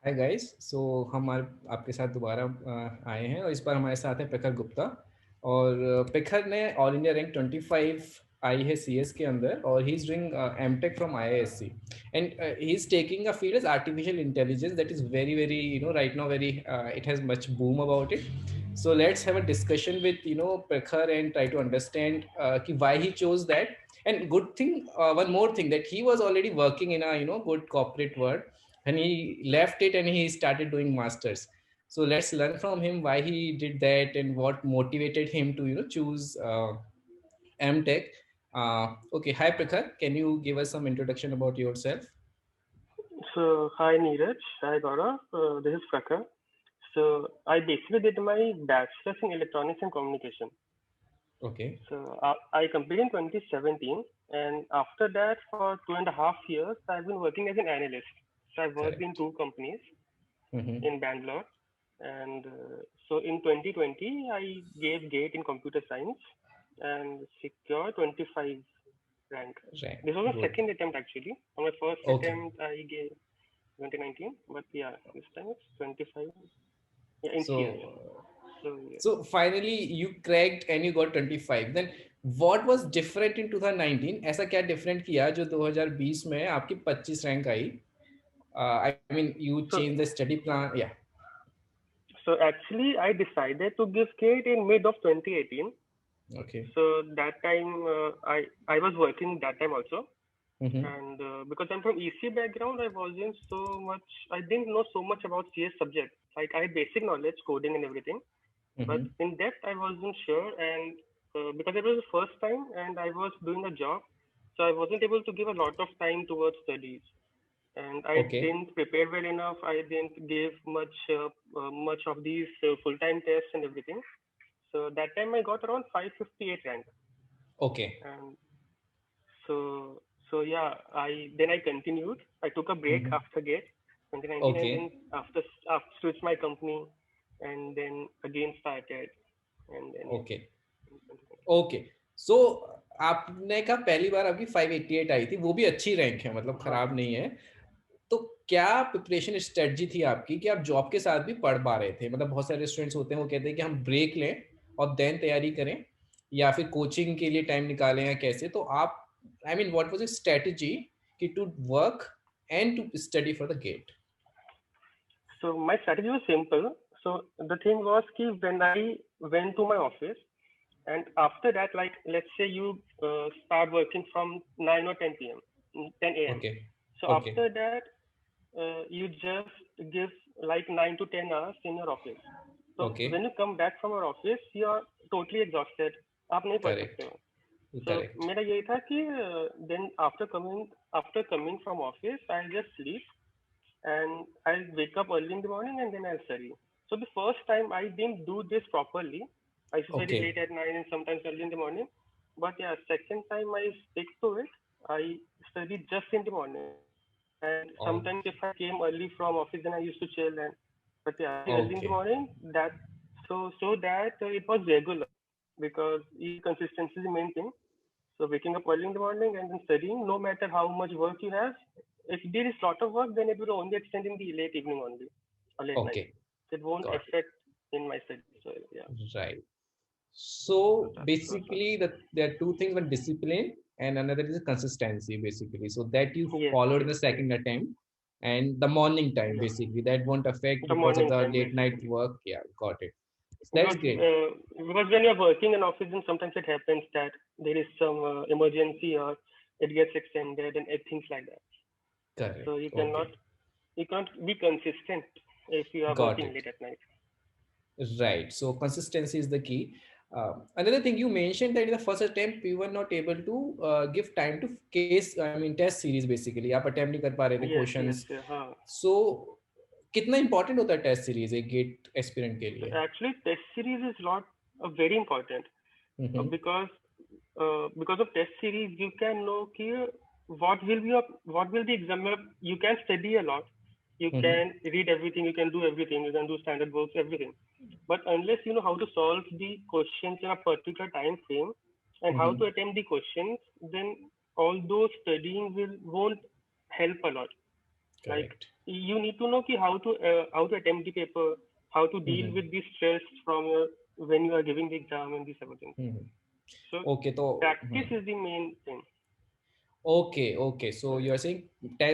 Hi guys. हम आपके साथ दोबारा आए हैं और इस बार हमारे साथ हैं प्रखर गुप्ता। और प्रखर ने ऑल इंडिया रैंक 25 आई है सीएस के अंदर, और he is doing MTech from IISc, and he is taking a field as artificial intelligence that is very very right now very it has much boom about it. So let's have a discussion with Prakhar and try to understand ki why he chose that. And good thing, one more thing, that he was already working in a good corporate world, and he left it and he started doing masters. So let's learn from him why he did that and what motivated him to choose MTech. Okay, hi Prakhar, can you give us some introduction about yourself? So, hi Neeraj, hi Gaurav, this is Prakhar. So, I basically did my bachelor's in electronics and communication. Okay. So, I completed in 2017, and after that, for 2.5 years, I've been working as an analyst. So, I've worked in Correct. two companies Mm-hmm. in Bangalore, and so in 2020, I gave GATE in computer science and secured 25 rank. Right. This was my Good. second attempt actually. On my first Okay. attempt, I gave 2019, but yeah, this time it's 25. Yeah, in CS. So So yeah. So finally you cracked and you got 25. Then what was different in 2019? ऐसा क्या different किया जो 2020 में आपकी 25 rank I? I mean you So changed the study plan. Yeah. so actually, I decided to give GATE in mid of 2018. Okay. So that time, I was working that time also, Mm-hmm. and because I'm from EC background, I wasn't so much. I didn't know so much about CS subject. Like I had basic knowledge, coding and everything, but Mm-hmm. in depth I wasn't sure. And because it was the first time, and I was doing a job, so I wasn't able to give a lot of time towards studies. And I Okay. didn't prepare well enough. I didn't give much of these full-time tests and everything. So that time I got around 558 rank, Okay. and so yeah, I continued. I took a break Mm-hmm. after GATE 2019, and then Okay. after switched my company, and then again started, and then yeah. Okay. Okay. So आपने कहा पहली बार आपकी 588 आई थी, वो भी अच्छी rank है, मतलब हाँ. खराब नहीं है. तो क्या प्रिपरेशन स्ट्रेटजी थी आपकी कि आप जॉब के साथ भी पढ़ पा रहे थे? मतलब बहुत सारे स्टूडेंट्स होते हैं वो कहते हैं कि हम ब्रेक लें और देन तैयारी करें, या फिर कोचिंग के लिए टाइम निकालें, या कैसे? तो आप, I mean what was your strategy कि to work and to study for the GATE? So my strategy was simple. So the thing was कि when I went to my office, and after that, like let's say you start working from 9 or 10 p.m., 10 a.m. Okay. So okay. after that, you just give like 9 to 10 hours in your office. So okay. when you come back from your office, you are totally exhausted. आप नहीं पढ़ सकते correct. हो. So correct. मेरा यही था कि then after coming from office, I'll just sleep, and I'll wake up early in the morning, and then I'll study. So the first time I didn't do this properly. I used to study okay. late at night and sometimes early in the morning. But yeah, second time I stick to it. I studied just in the morning. And sometimes if I came early from office, then I used to chill. And but yeah, early in the okay. morning, that so that it was regular, because consistency is the main thing. So waking up early in the morning and then studying, no matter how much work you have, if there is lot of work, then it will only extend in the late evening only, or late night. Okay. So it won't got affect in my study. So yeah, it. Right. so So that's what. basically, there are two things: one discipline, and another is consistency. Basically, so that you Yes, followed yes, the yes, second attempt, and the morning time yes. basically that won't affect The because of morning the time late night basically, work. Yeah, got it. So that's because great. when you're working in office, then sometimes it happens that there is some emergency, or it gets extended, and things like that. So Correct. you Okay, can't be consistent if you are got working it. late at night. Right. So consistency is the key. Another thing you mentioned that in the first attempt you were not able to give time to case, I mean test series basically. आप attempt नहीं कर पा रहे थे Yes, yes, questions. yeah. So कितना important होता है test series एक गेट एस्पिरेंट के So लिए? actually, test series is not very important, hmm. because of test series you can know कि what will be exam में. You can study a lot, you hmm. can read everything, you can do everything, you can do standard works, everything. But unless you know how to solve the questions in a particular time frame and how to hmm. attempt the questions, then all those studying will won't help a lot. Like Correct. you need to know ki how to attempt the paper, how to deal with the stress from when you are giving the exam and these everything. So Okay, तो practice is the main thing. okay. So you are saying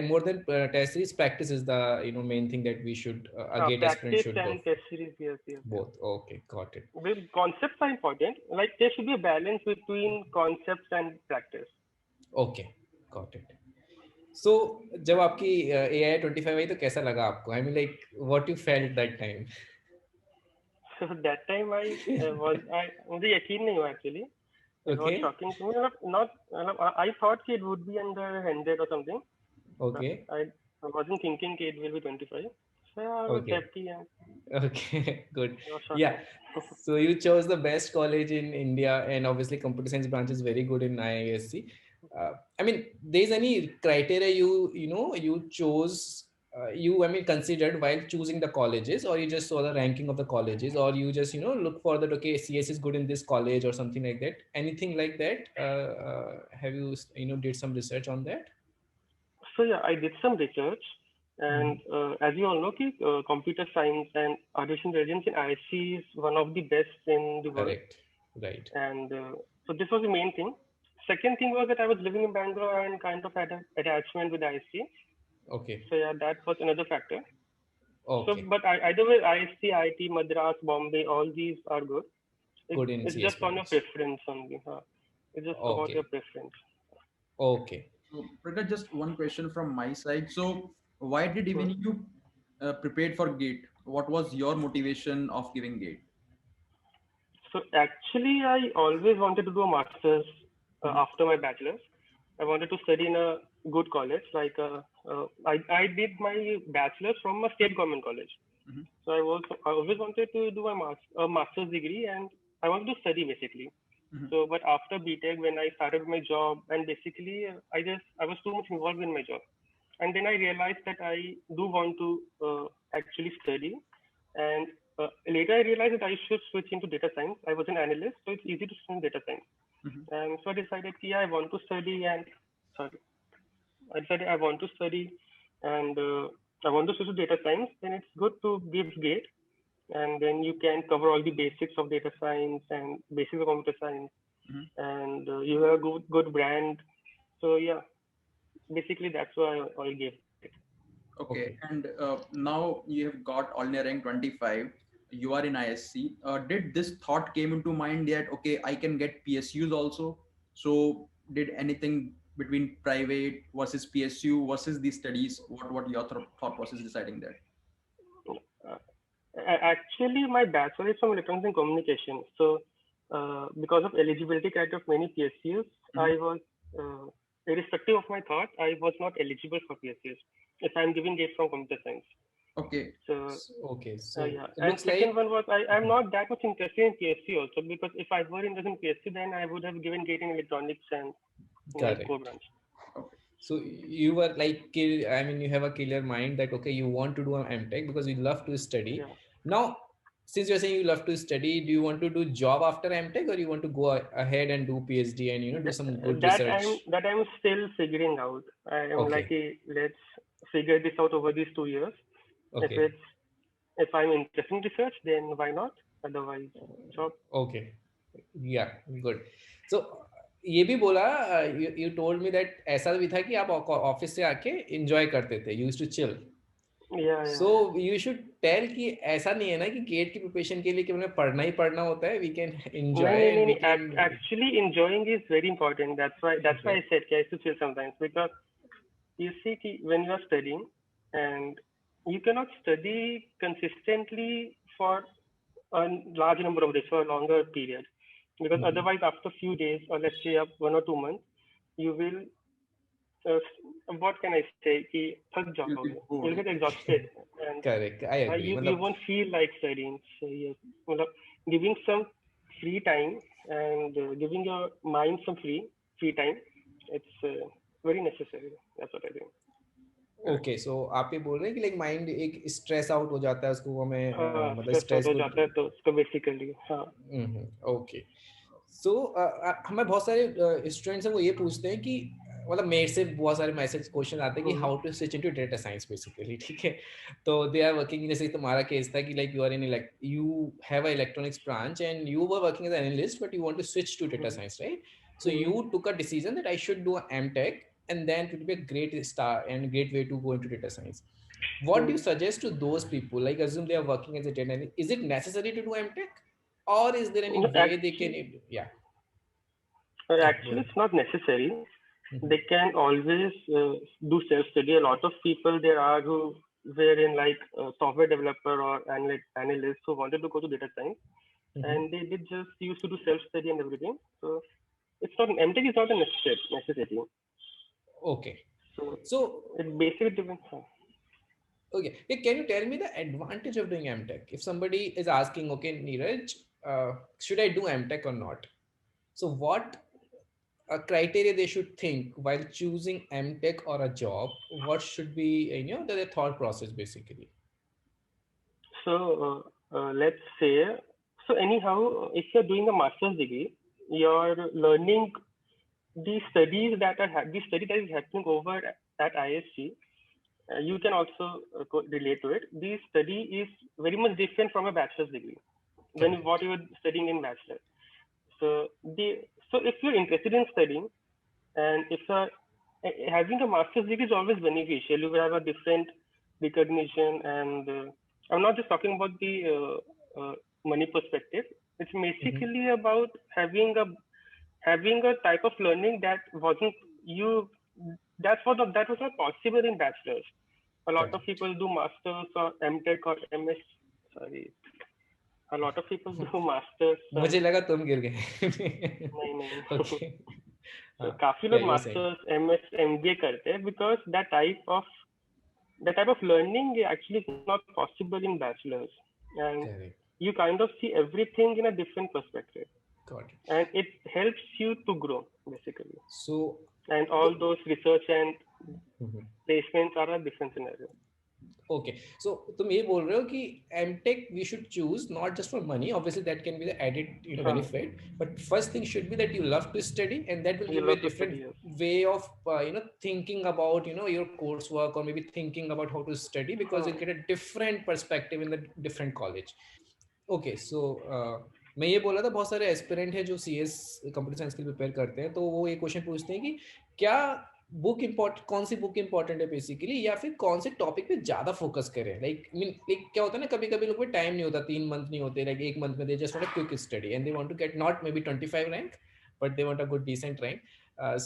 more than test series, practice is the main thing that we should a gate aspirant Practice should go and test series, yes. both. Okay, got it. The concepts are important. Like there should be a balance between concepts and practice. Okay, got it. So जब आपकी AI 25 आई तो कैसा लगा आपको? I mean like what you felt that time? So that time मुझे यकीन नहीं हुआ actually. It was Okay, shocking to me. I thought it would be under 100 or something. okay, I wasn't thinking it will be 25. So yeah, I was okay. happy and Okay, good. it was Yeah. shocking. So you chose the best college in India, and obviously computer science branch is very good in IISc. I mean, there's any criteria you chose, considered while choosing the colleges, or you just saw the ranking of the colleges, or you just look for that, okay, CS is good in this college or something like that. Anything like that? Have you did some research on that? So yeah, I did some research, Hmm. and as you all know, computer science and artificial intelligence in ISC is one of the best in the world. Correct. Right. And so this was the main thing. Second thing was that I was living in Bangalore and kind of had an attachment with ISC. Okay. So yeah, that was another factor. So, Okay. but either way, ISC, IIT, Madras, Bombay, all these are good. Good in It's CS just on your branch. preference only. It's just about your Okay. preference. Okay. So, Prakash, just one question from my side. So, why did Hmm. even you prepared for GATE? What was your motivation of giving GATE? So actually, I always wanted to do a master's Mhm. after my bachelor's. I wanted to study in a good college. I did my bachelor's from a state government college. Mhm. So I always wanted to do a master's degree, and I wanted to study basically. Mhm. So, but after BTech, when I started my job, and basically I was too much involved in my job, and then I realized that I do want to actually study, and later I realized that I should switch into data science. I was an analyst, so it's easy to switch into data science. Mhm. And so I decided, yeah, I want to study, and sorry, I decided I want to study, and I want to switch to data science. Then it's good to give GATE, and then you can cover all the basics of data science and basics of computer science, Mhm. and you have a good brand. So yeah, basically that's why I gave it. Okay, Okay. and now you have got all near rank 25. You are in ISC. Did this thought came into mind that okay, I can get PSUs also? So, did anything between private versus PSU versus the studies? What your thought process deciding that? Uh, Actually, my bachelor is from electronics and communication. So, because of eligibility criteria of many PSUs, Mhm. I was, irrespective of my thought, I was not eligible for PSUs if I'm giving it from computer science. Okay. So, Okay. So yeah. it And looks second like one was I'm not that much interested in PSU also because if I were interested in PSU, then I would have given GATE in electronics and my core correct. branch. Okay. So you were like, you have a clear mind that okay, you want to do an MTech because you love to study. Yeah. Now, since you're saying you love to study, do you want to do job after MTech, or you want to go ahead and do PhD and do Th- some good that research? I'm still figuring out. I am like, Okay. let's figure this out over these 2 years. If Okay. it's if I'm interested in research, then why not? Otherwise, job. Okay. Yeah, good. So ये भी बोला, you told me that ऐसा भी था कि आप office से आके enjoy करते थे, you used to chill. Yeah. So you should tell कि ऐसा नहीं है ना कि गेट की प्रिपरेशन के लिए कि हमें पढ़ना ही पढ़ना होता है, we can enjoy and we No. can. Actually, enjoying is very important. That's why I Okay. said I used to chill sometimes because you see when you are studying and you cannot study consistently for a large number of days for a longer period because Mhm. otherwise after a few days or let's say 1 or 2 months you will uh, what can I say कि थक You'll जाओगे be you'll bored. get exhausted and Correct, I agree. you मतलब won't feel like studying. So yes, मतलब giving some free time and giving your mind some free time, it's very necessary. That's what I think. Correct. Okay, so आप ये बोल रहे हैं कि like mind एक stress out हो जाता है, उसको हमें मतलब स्ट्रेस आउट स्ट्रेस हो को. जाता है तो उसको बेसिकली हाँ. ओके. सो हमें बहुत सारे स्टूडेंट्स हैं वो ये पूछते हैं कि मतलब मेरे से बहुत सारे मैसेज क्वेश्चन आते हैं कि how to switch into data science basically, ठीक है। तो दे आर वर्किंग, जैसे तुम्हारा केस था कि like you are in you have a electronics branch and you were working as an analyst but you want to switch to data science, right? So you took a decision that I should do a MTech, and then it would be a great start and great way to go into data science. What do you suggest to those people? Like, assume they are working as a data analyst. Is it necessary to do MTech, or is there any No, way they can? Yeah, yeah. Go actually, ahead. it's not necessary. Mm-hmm. They can always do self-study. A lot of people there are who were in like software developer or analyst who wanted to go to data science, Mm-hmm. and they did just used to do self-study and everything. So it's not MTech is not a necessity. Okay. So So, it basically depends. okay. Hey, can you tell me the advantage of doing MTech? If somebody is asking, okay, Neeraj, should I do MTech or not? So, what a criteria they should think while choosing MTech or a job? What should be, their thought process basically? So let's say, so anyhow, if you're doing a master's degree, you're learning the studies that are the study that is happening over at ISG. You can also relate to it. The study is very much different from a bachelor's degree than what you are studying in bachelor. So if you're interested in studying, and if having a master's degree is always beneficial, you will have a different recognition, and I'm not just talking about the money perspective. It's basically about having a type of learning that wasn't you that was not possible in bachelor's. A lot of people do masters or MTech or MS. Sorry, a lot of people do masters. मुझे लगा तुम गिर गए. नहीं नहीं. Okay. So काफी Yeah, लोग you were saying. masters MS MBA करते हैं because that type of learning actually is not possible in bachelor's, and Correct. you kind of see everything in a different perspective, Got it. and it helps you to grow basically. So, And all those research and Mhm. placements are a different scenario. Okay, so तुम ये बोल रहे हो कि MTech we should choose not just for money. Obviously, that can be the added benefit. But first thing should be that you love to study, and that will You give you a love to different study, yes. way of thinking about your coursework, or maybe thinking about how to study, because you'll get a different perspective in the different college. Okay, so मैं ये बोल रहा था, बहुत सारे aspirant है जो CS computer science के लिए प्रिपेयर करते हैं, तो वो ये क्वेश्चन पूछते हैं कि क्या बुक इम्पोर्टेंट, कौन सी बुक इम्पोर्टेंट है बेसिकली, या फिर कौन से टॉपिक पे ज्यादा फोकस करें. लाइक क्या होता है ना, कभी कभी लोग पे टाइम नहीं होता, 3 मंथ नहीं होते, लाइक 1 मंथ में they just want a quick study and they want to get not maybe 25 rank, but they want a good decent rank.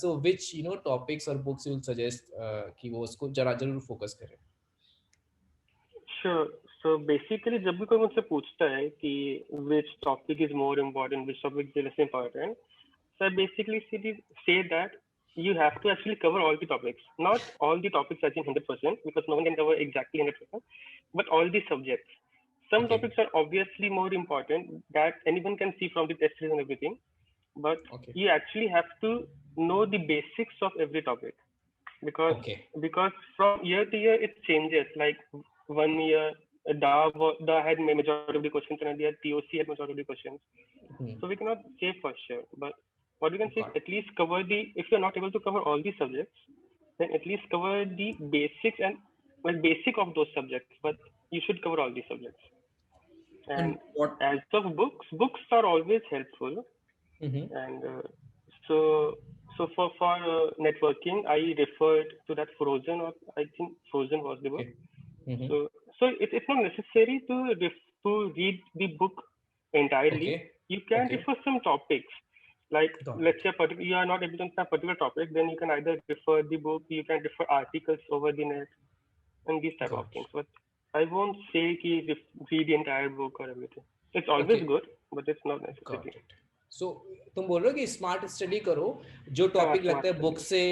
So which topics और बुक्स यू विल सजेस्ट कि वो उसको जरूर focus करें. Sure. So basically, जब भी कोई मुझसे पूछता है कि which topic is more important, which topic is less important, so I basically say that you have to actually cover all the topics. Not all the topics as in 100%, because no one can cover exactly 100%, but all the subjects. Some topics are obviously more important that anyone can see from the test series and everything, but you actually have to know the basics of every topic, because from year to year it changes. Like 1 year, DA had majority of the questions, and the TOC had majority of the questions. So we cannot say for sure, but what we can say is at least cover if you're not able to cover all the subjects, then at least cover the basics and basic of those subjects, but you should cover all the subjects. And as of books are always helpful. And so for networking, I referred to that Frozen, or I think Frozen was the book. So it's not necessary to read the book entirely. You can refer some topics. Like let's say you are not able to understand a particular topic, then you can either refer the book, you can refer articles over the net, and these type of things. But I won't say read the entire book or everything. It's always good, but it's not necessary. So तुम बोल रहे हो कि smart study करो, जो topic लगता है book से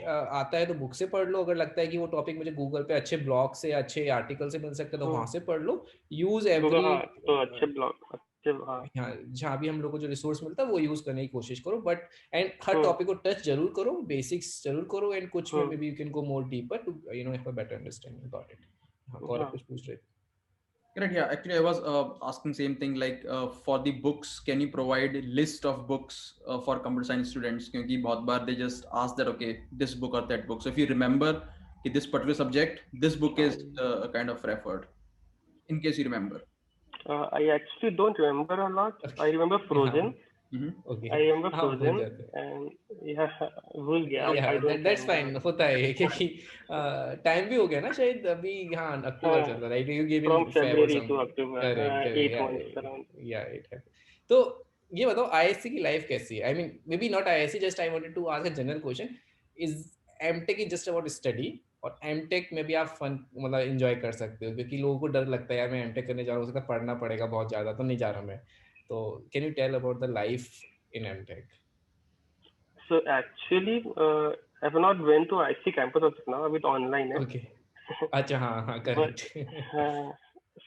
आता है तो बुक से पढ़ लो, अगर लगता है कि वो टॉपिक मुझे गूगल पे अच्छे ब्लॉग से अच्छे आर्टिकल से मिल सकता है तो वहां से पढ़ लो. यूज एवरी तो अच्छे ब्लॉग जहाँ भी हम लोग को जो रिसोर्स मिलता है वो यूज करने की कोशिश करो, बट एंड हर टॉपिक को टच जरूर करो, बेसिक्स जरूर करो, एंड कुछ में बी you can go more deeper to have a better understanding about it. हाँ, गौरव कुछ पूछ रहे थे. Correct. Yeah. Actually, I was asking same thing. Like for the books, can you provide a list of books for computer science students? क्योंकि बहुत बार they just ask that okay, this book or that book. So if you remember कि this particular subject, this book is kind of referred. In case you remember. I actually don't remember a lot. I remember Okay, हाँ, Frozen. Mm-hmm. Okay, I remember हाँ भूल Frozen, जाते हैं, and yeah, भूल गया. या I don't that's remember. Fine, होता है ये, क्योंकि टाइम भी हो गया ना शायद अभी, हाँ अक्टूबर चल हाँ, रहा है, right, you give in from Feb और February सम, to October, correct correct, 8 months around. या इट है। तो ये बताओ आईआईएससी की लाइफ कैसी है? I mean maybe not IISc, just I wanted to ask a general question, is MTech is just about study, और एमटेक में भी आप फन मतलब एंजॉय कर सकते हो, क्योंकि लोगों को डर लगता है यार मैं एमटेक करने जा रहा हूँ, हो सकता है पढ़ना पड़ेगा बहुत ज्यादा, तो नहीं जा रहा मैं, तो can you tell about the life in MTech? So actually, I've not went to IC campus as of now. अभी तो online है. ओके, अच्छा हाँ हाँ But करेक्ट,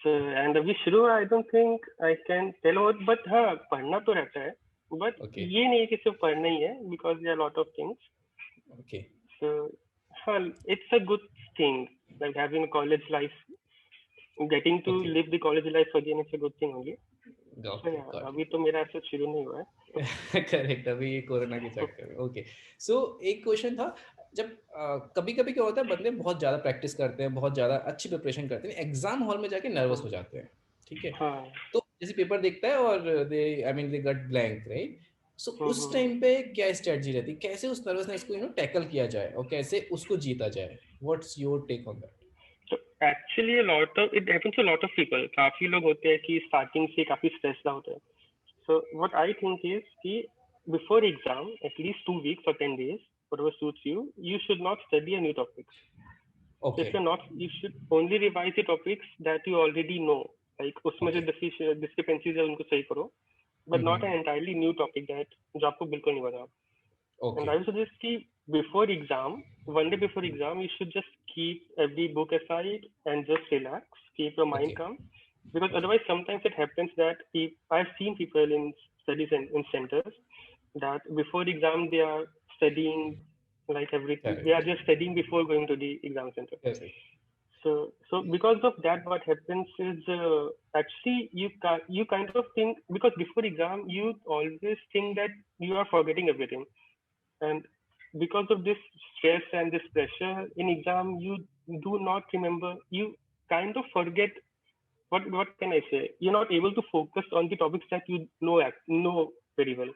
so and अभी शुरू I don't think I can tell about. But हाँ पढ़ना तो रहता है. But ओके ये नहीं है कि सिर्फ पढ़ना ही है, because there are a lot of things. Okay So हाँ, it's a good thing, like having a college life, getting to okay live the college life again. It's a good thing only. So okay yeah, got अभी तो मेरा ऐसा शुरू नहीं हुआ है. Correct, अभी ये कोरोना के चक्कर में, ओके। सो एक क्वेश्चन था, जब कभी कभी क्या होता है, बंदे बहुत ज्यादा प्रैक्टिस करते हैं, बहुत ज्यादा अच्छी प्रिपरेशन करते हैं, एग्जाम हॉल में जाके नर्वस हो जाते हैं, ठीक है, हाँ. तो जैसे पेपर देखता है और they I mean they got blank, right, so उस हम्म. टाइम पे क्या स्ट्रेटजी रहती है, कैसे उस नर्वसनेस को टैकल किया जाए और कैसे उसको जीता जाए? What's your take on that? तो actually lot of it happens to lot of people. काफी लोग होते हैं कि स्टार्टिंग से काफी स्ट्रेस्ड आउट है. So what I think is कि before exam at least 2 weeks or 10 days, whatever suits you, you should not study a new topics. So okay if you're not, you should only revise the topics that you already know. Like उसमें जो okay, discrepancies है उनको सही करो, but not an entirely new topic that जो आपको बिल्कुल नहीं पता. And okay I would suggest कि before exam, one day before exam, you should just keep every book aside and just relax, keep your mind okay calm. Because okay, otherwise, sometimes it happens that I've seen people in studies in centers that before exam they are studying like everything. They are correct just studying before going to the exam center. Correct, So because of that, what happens is actually you kind of think, because before exam you always think that you are forgetting everything, and because of this stress and this pressure in exam, you do not remember. You kind of forget. What can I say? You're not able to focus on the topics that you know very well.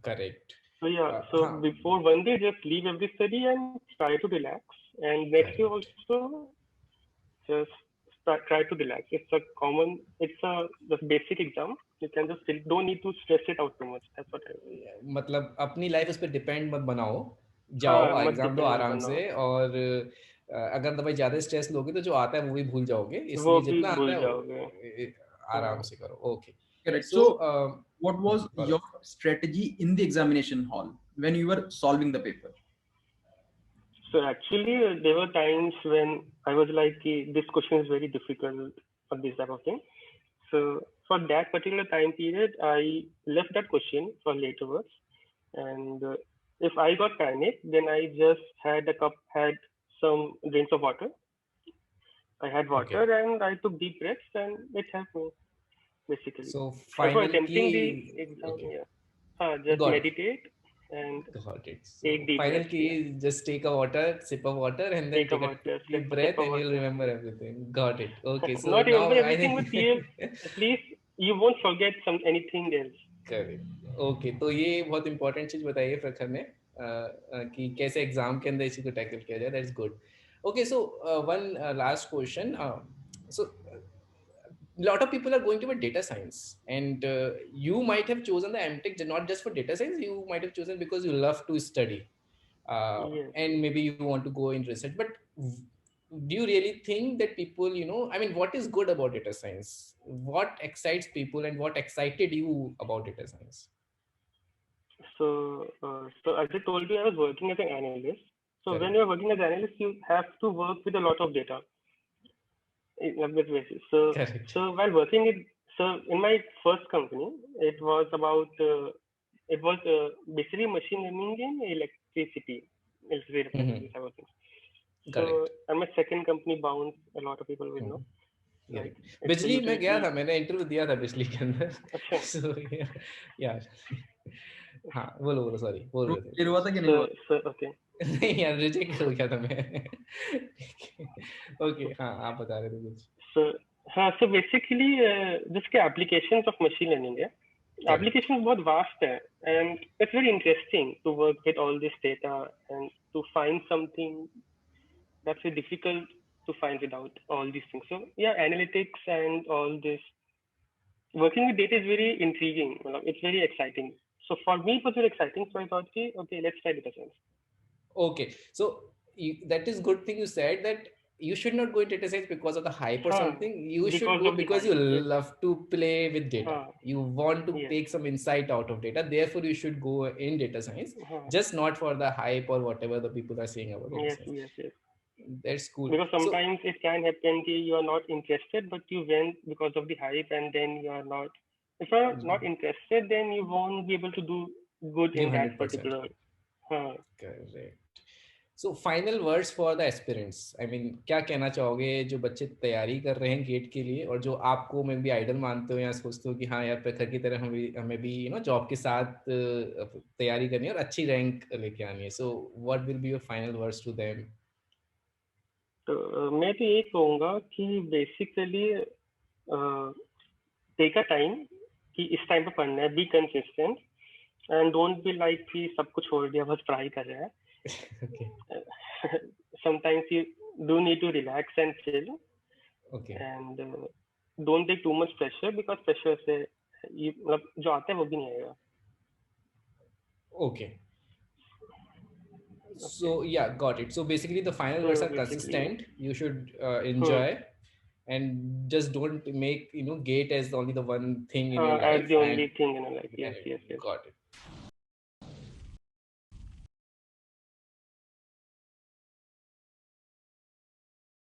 Correct, So yeah. So हाँ before one day, just leave every study and try to relax. And next day correct, also, just try to relax. It's a the basic exam. You can just don't need to stress it out too much. That's what I. मतलब अपनी life उस पर depend मत बनाओ, हाँ, जाओ मत exam दो डिपेंड मत आराम बनाओ. से, और अगर भाई ज्यादा स्ट्रेस लोगे तो जो आता है वो भी भूल जाओगे, वो इसलिए भी जितना आता भूल है जाओगे. आराम से करो, okay. Correct. So So, what was your strategy in the examination hall when you were solving the paper? So actually, there were times when I was like, this question is very difficult or this type of thing. So for that particular time period, I left that question for laterwards. And if I got panicked, then I just had some drinks of water. I had okay, water and I took deep breaths, and it helped me basically. So Before final की, attempting the exam, okay, yeah, just got meditate and got it. take So deep final breaths. key Yeah, is just take a water, sip of water, and then take a take a water, deep sip breath, of and you'll water. remember everything. Got it. Okay, so Not now remember I everything, but think at least you won't forget anything else. Correct, okay, तो ये बहुत important चीज बताइए प्रखर ने, कि कैसे exam के अंदर इसी को टैकल किया जाए, that's good. Okay, so one last question, so lot of people are going to data science, and you might have chosen the MTech not just for data science, you might have chosen because you love to study, Yes. and maybe you want to go in research, but do you really think that people, I mean, what is good about data science, what excites people, and what excited you about data science? So as I told you, I was working as an analyst. So when Correct. you're working as an analyst, you have to work with a lot of data in a bit basis. So Correct. so while working in my first company, it was basically machine learning in electricity Mhm. type of things. So Correct. and my second company, Bounce, a lot of people will know. Like, बिजली में गया utility. था, मैंने interview दिया था बिजली के अंदर. अच्छा. So yeah. हाँ बोलो सॉरी बोल रहे थे. क्लियर हुआ था कि नहीं हुआ? So okay. नहीं यार रिजेक्ट हो गया था मैं. ओके हाँ आप बता रहे थे कुछ. So basically जिसके applications of machine learning है, applications बहुत vast है, and it's very interesting to work with all this data and to find something that's very difficult to find without all these things. So yeah, analytics and all this working with data is very intriguing. It's very exciting. So for me, it was very exciting. So I thought, okay, let's try data science. Okay, so that is good thing you said, that you should not go into data science because of the hype or something. You should go because you love to play with data. You want to take some insight out of data. Therefore, you should go in data science, just not for the hype or whatever the people are saying about data science. Yes. That's cool. Because sometimes it can happen that you are not interested, but you went because of the hype, and then you are not. If you are not interested, then you won't be able to do good in that particular. Correct. So final words for the aspirants. I mean, क्या कहना चाहोगे जो बच्चे तैयारी कर रहे हैं gate के लिए, और जो आपको मैं भी आइडल मानते हो या सोचते हो कि हाँ यार प्रखर की तरह हमें भी जॉब के साथ तैयारी करनी है और अच्छी रैंक लेके आनी है. So what will be your final words to them? तो मैं तो ये कहूँगा कि बेसिकली टेक अ टाइम कि इस टाइम पे पढ़ना है, be consistent and don't be like कि सब कुछ छोड़ दिया बस पढ़ाई कर रहा है. Sometimes you do need to relax and chill. Okay. And don't take too much pressure because pressure से मतलब जो आता है वो भी नहीं आएगा. Okay. So yeah, got it. So basically the final words are consistent. You should enjoy and just don't make gate as only the one thing in your life. As the only thing in your life. Yes. Got it.